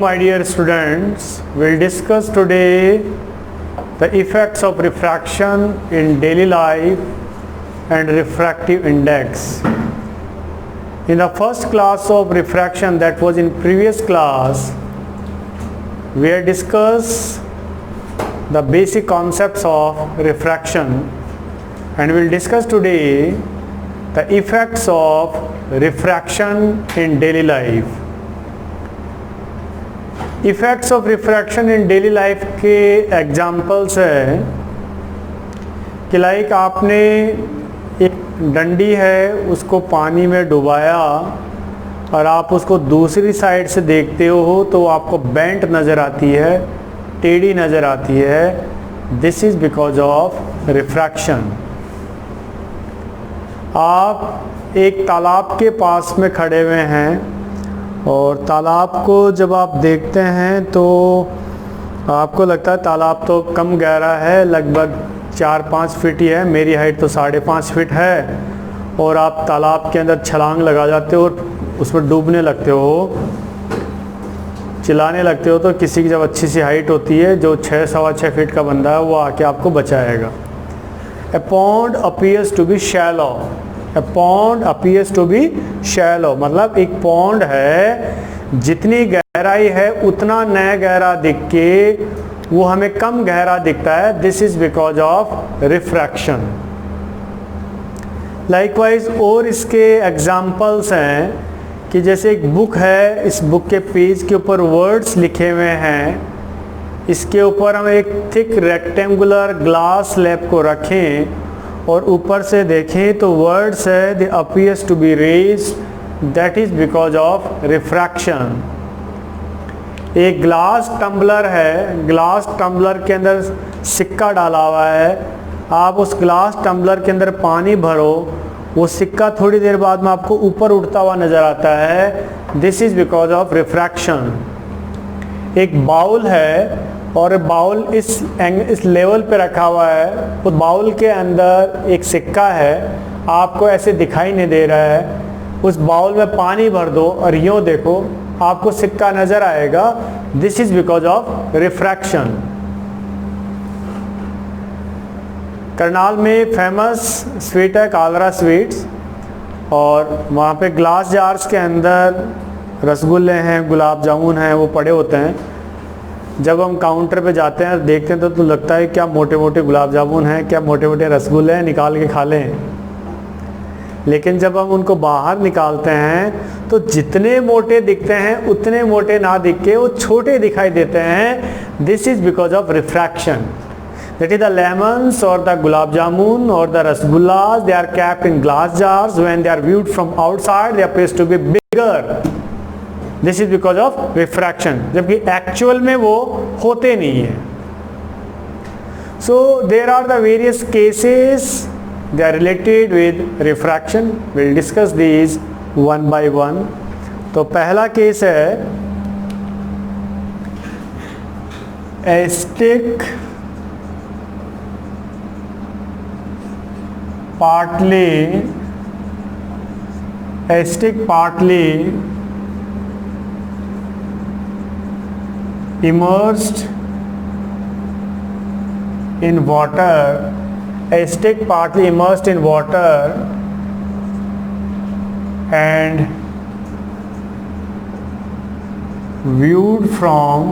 my dear students, we'll discuss today the effects of refraction in daily life and refractive index. In the first class of refraction, that was in previous class, we had discussed the basic concepts of refraction, and we'll discuss today the effects of refraction in daily life. Effects of refraction in daily life के examples है कि like आपने एक डंडी है उसको पानी में डुबाया और आप उसको दूसरी साइड से देखते हो तो आपको बेंट नज़र आती है, टेढ़ी नज़र आती है। This is because of refraction. आप एक तालाब के पास में खड़े हुए हैं और तालाब को जब आप देखते हैं तो आपको लगता है तालाब तो कम गहरा है, लगभग 4-5 फीट ही है, मेरी हाइट तो 5.5 फीट है, और आप तालाब के अंदर छलांग लगा जाते हो और उसमें डूबने लगते हो, चिल्लाने लगते हो। तो किसी की जब अच्छी सी हाइट होती है, जो 6-6.25 फीट का बंदा है, वो आके आपको बचाएगा। A pond appears to be shallow. A pond appears to be shallow, मतलब एक पॉन्ड है, जितनी गहराई है उतना नया गहरा दिख के वो हमें कम गहरा दिखता है। This is because of refraction. Likewise और इसके एग्जाम्पल्स हैं कि जैसे एक बुक है, इस बुक के पेज के ऊपर वर्ड्स लिखे हुए हैं, इसके ऊपर हम एक थिक रेक्टेंगुलर ग्लास स्लैब को रखें और ऊपर से देखें तो वर्ड्स है they appears to be raised, that is because of refraction. एक ग्लास टम्बलर है, ग्लास टम्बलर के अंदर सिक्का डाला हुआ है, आप उस ग्लास टम्बलर के अंदर पानी भरो, वो सिक्का थोड़ी देर बाद में आपको ऊपर उठता हुआ नज़र आता है। This is because of refraction. एक बाउल है और बाउल इस लेवल पे रखा हुआ है, उस बाउल के अंदर एक सिक्का है, आपको ऐसे दिखाई नहीं दे रहा है, उस बाउल में पानी भर दो और यूँ देखो आपको सिक्का नज़र आएगा। This is because of refraction. Karnal में फेमस स्वीट है कालरा स्वीट्स, और वहाँ पे ग्लास जार्स के अंदर रसगुल्ले हैं, गुलाब जामुन हैं, वो पड़े होते हैं। जब हम काउंटर पे जाते हैं देखते हैं तो लगता है क्या मोटे मोटे गुलाब जामुन हैं, क्या मोटे मोटे रसगुल्ले हैं, निकाल के खा लें। लेकिन जब हम उनको बाहर निकालते हैं तो जितने मोटे दिखते हैं उतने मोटे ना दिख के वो छोटे दिखाई देते हैं। This is because of refraction. That is the lemons और द गुलाब जामुन और the rasgullas, they are kept in glass jars, when they are viewed from outside they appears to be bigger. This is because of refraction, जबकि actual में वो होते नहीं है। So there are the various cases, they are related with refraction. Will discuss these one by one. तो पहला case है ए stick partly immersed in water, a stick partly immersed in water and viewed from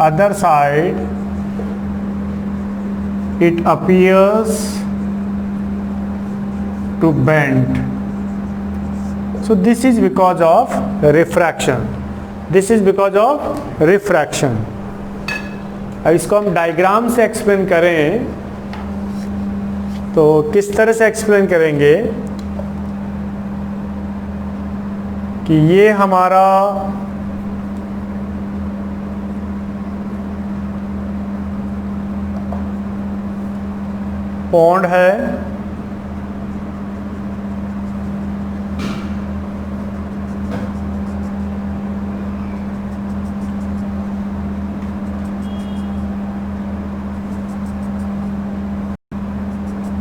other side, it appears to bend. So this is because of refraction. This is because of refraction. अब इसको हम diagram से explain करें तो किस तरह से explain करेंगे कि ये हमारा पॉन्ड है,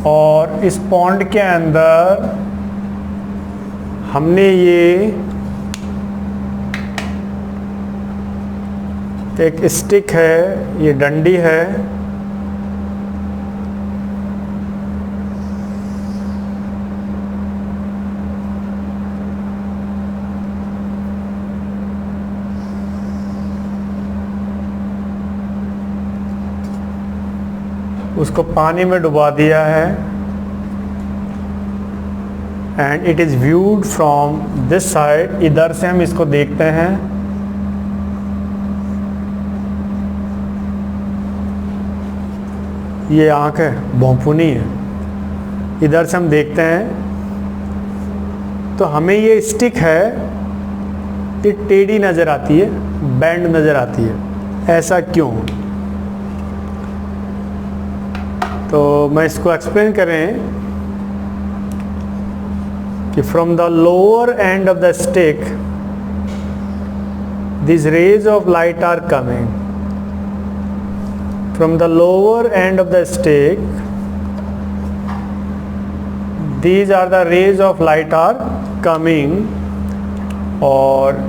और इस पॉन्ड के अंदर हमने ये एक स्टिक है, ये डंडी है, उसको पानी में डुबा दिया है and it is viewed from this side. इधर से हम इसको देखते हैं, ये आँख है, भौंपुनी है, इधर से हम देखते हैं तो हमें ये स्टिक है, ये टेढ़ी नज़र आती है, बैंड नज़र आती है। ऐसा क्यों? तो मैं इसको एक्सप्लेन करें कि from the lower end of the stick these rays of light are coming. From the lower end of the stick, these are the rays of light are coming. और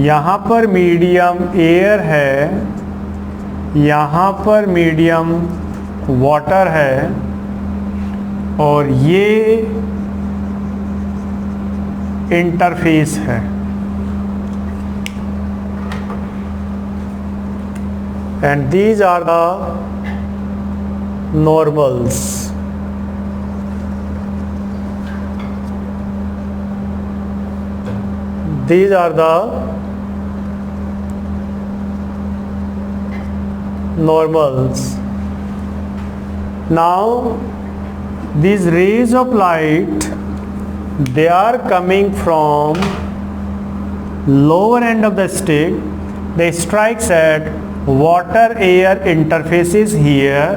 यहाँ पर मीडियम एयर है, यहाँ पर medium water है, और ये interface है। And these are the normals. These are the normals. Now these rays of light, they are coming from lower end of the stick. They strikes at water air interfaces here,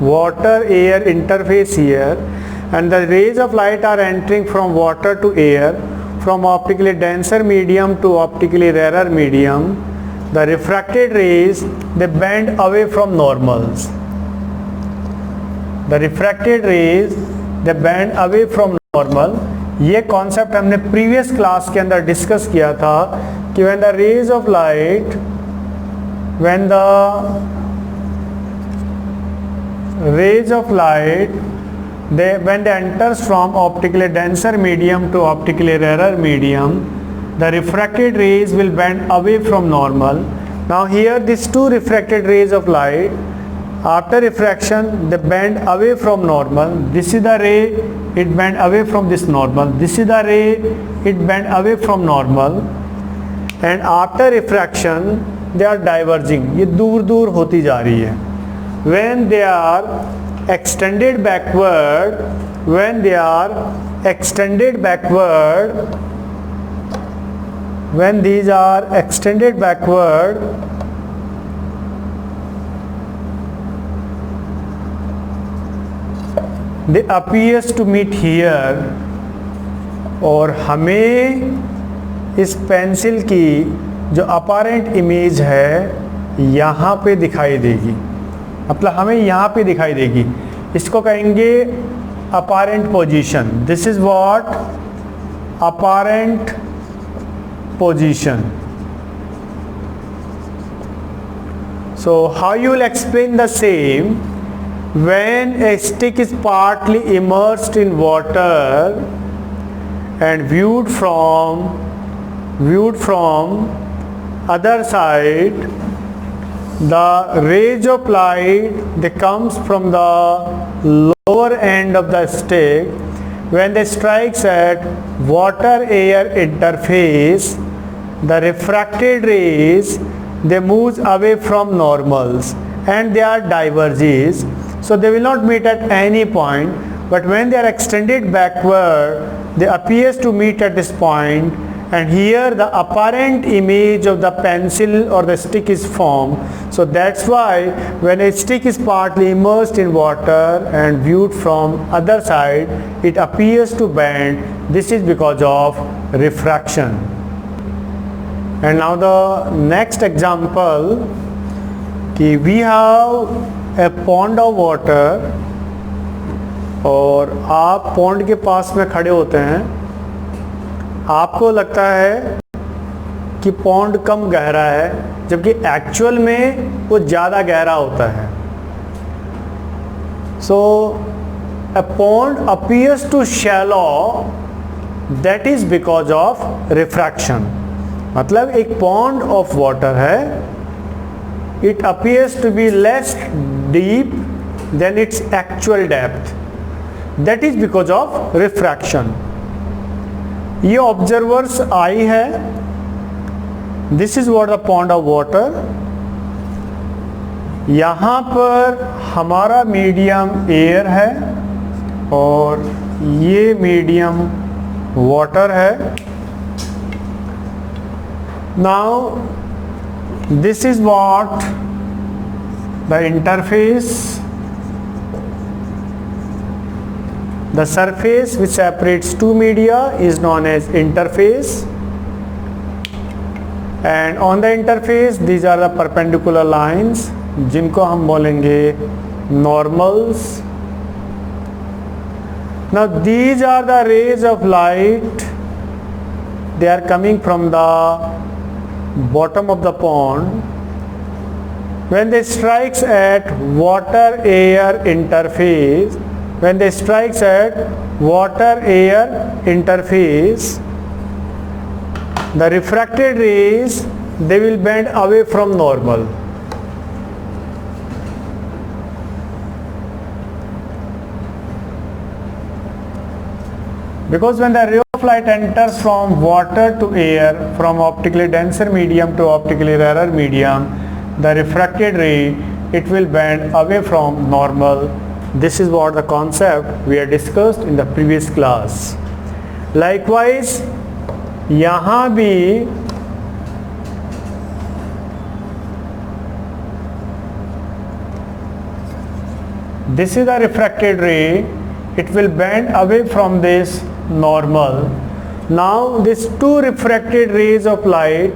water air interface here, and the rays of light are entering from water to air, from optically denser medium to optically rarer medium. The refracted rays, they bend away from normals. The refracted rays, they bend away from normal. ये concept हमने previous class के अंदर discuss किया था कि when the rays of light, when the rays of light, when they enters from optically denser medium to optically rarer medium, the refracted rays will bend away from normal. Now here these two refracted rays of light, after refraction they bend away from normal. This is the ray, it bend away from this normal. This is the ray, it bend away from normal. And after refraction they are diverging, ये दूर दूर होती जा रही है. When they are extended backward, when they are extended backward, when these are extended backward, they appears to meet here. और हमें इस पेंसिल की जो अपैरेंट इमेज है यहाँ पे दिखाई देगी, मतलब हमें यहाँ पे दिखाई देगी. इसको कहेंगे apparent position. This is what apparent position. So how you will explain the same when a stick is partly immersed in water and viewed from other side, the rays of light, they comes from the lower end of the stick. When they strikes at water air interface, the refracted rays, they moves away from normals and they are diverges. So they will not meet at any point, but when they are extended backward, they appears to meet at this point, and here the apparent image of the pencil or the stick is formed. So that's why when a stick is partly immersed in water and viewed from other side, it appears to bend. This is because of refraction. And now the next example, कि we have a pond of water, और आप pond के पास में खड़े होते हैं आपको लगता है कि पॉन्ड कम गहरा है, जबकि एक्चुअल में वो ज़्यादा गहरा होता है। सो a pond appears to shallow, that is because of refraction। मतलब एक pond of water है, it appears to be less deep than its actual depth, that is because of refraction। ये observer's eye है, this is what the pond of water। यहाँ पर हमारा medium air है और ये मीडियम वाटर है। Now this is what the interface, the surface which separates two media is known as interface, and on the interface these are the perpendicular lines जिनको हम बोलेंगे normals। Now these are the rays of light, they are coming from the bottom of the pond. When they strikes at water air interface, when they strikes at water air interface, the refracted rays, they will bend away from normal। Because when the ray of light enters from water to air, from optically denser medium to optically rarer medium, the refracted ray, it will bend away from normal। This is what the concept we had discussed in the previous class। Likewise यहाँ भी this is the refracted ray, it will bend away from this normal। Now these two refracted rays of light,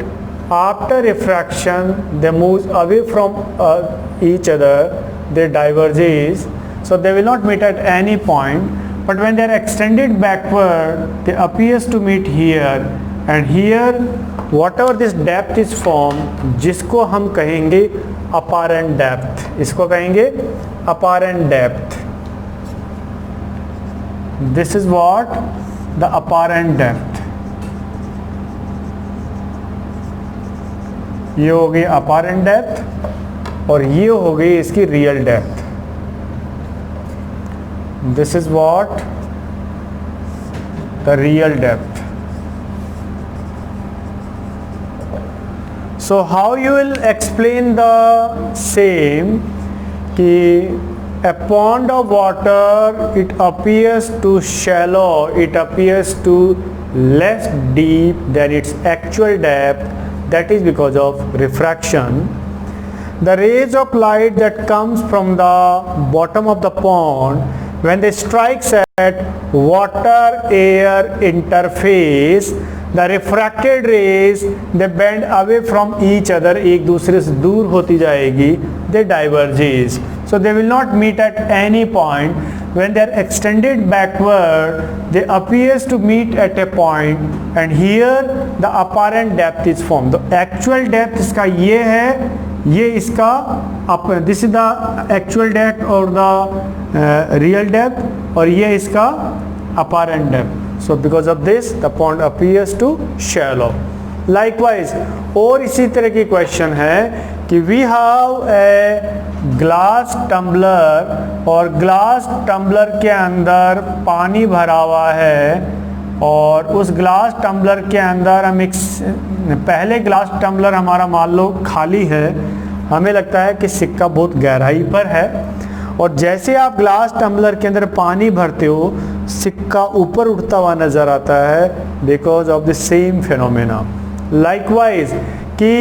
after refraction they move away from each other, they diverges, so they will not meet at any point, but when they are extended backward they appears to meet here, and here whatever this depth is formed, जिसको हम कहेंगे apparent depth, इसको कहेंगे apparent depth। This is what the apparent depth। ये हो गई apparent depth और ये हो गई इसकी real depth। This is what the real depth। So how you will explain the same कि a pond of water, it appears to shallow, it appears to less deep than its actual depth, that is because of refraction। The rays of light that comes from the bottom of the pond, when they strikes at water air interface, the refracted rays, they bend away from each other, एक दूसरे से दूर होती जाएगी, they diverges, so they will not meet at any point। When they are extended backward, they appears to meet at a point, and here the apparent depth is formed। The actual depth इसका ये है, ये इसका this is the actual depth or the real depth, और ये इसका apparent depth। So because of this the pond appears to shallow। Likewise और इसी तरह की क्वेश्चन है कि we have a glass tumbler और ग्लास टम्बलर के अंदर पानी भरा हुआ है, और उस ग्लास टम्बलर के अंदर हम एक पहले ग्लास टम्बलर हमारा मान लो खाली है, हमें लगता है कि सिक्का बहुत गहराई पर है, और जैसे आप ग्लास टम्बलर के अंदर पानी भरते हो सिक्का ऊपर उठता हुआ नज़र आता है because of the same phenomena. Likewise कि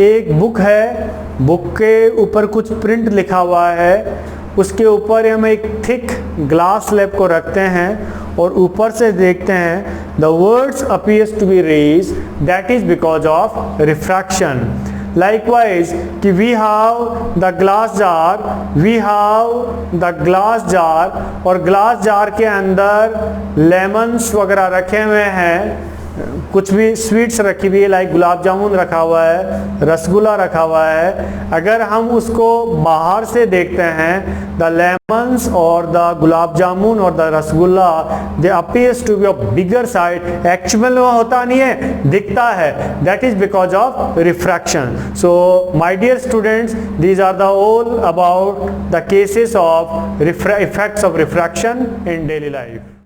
एक बुक है, बुक के ऊपर कुछ प्रिंट लिखा हुआ है, उसके ऊपर हम एक थिक ग्लास स्लैब को रखते हैं और ऊपर से देखते हैं the words appears to be raise, that is because of refraction. Likewise कि we have the glass jar, we have the glass jar और glass jar के अंदर लेमन्स वगैरह रखे हुए हैं, कुछ भी स्वीट्स रखी हुई है, लाइक गुलाब जामुन रखा हुआ है, रसगुल्ला रखा हुआ है, अगर हम उसको बाहर से देखते हैं, द लेमन्स और द गुलाब जामुन और the rasgulla, they appears to be of bigger size, actual में होता नहीं है, दिखता है, दैट इज बिकॉज ऑफ रिफ्रैक्शन. So my dear students, these are the all about the cases of effects of refraction in daily life.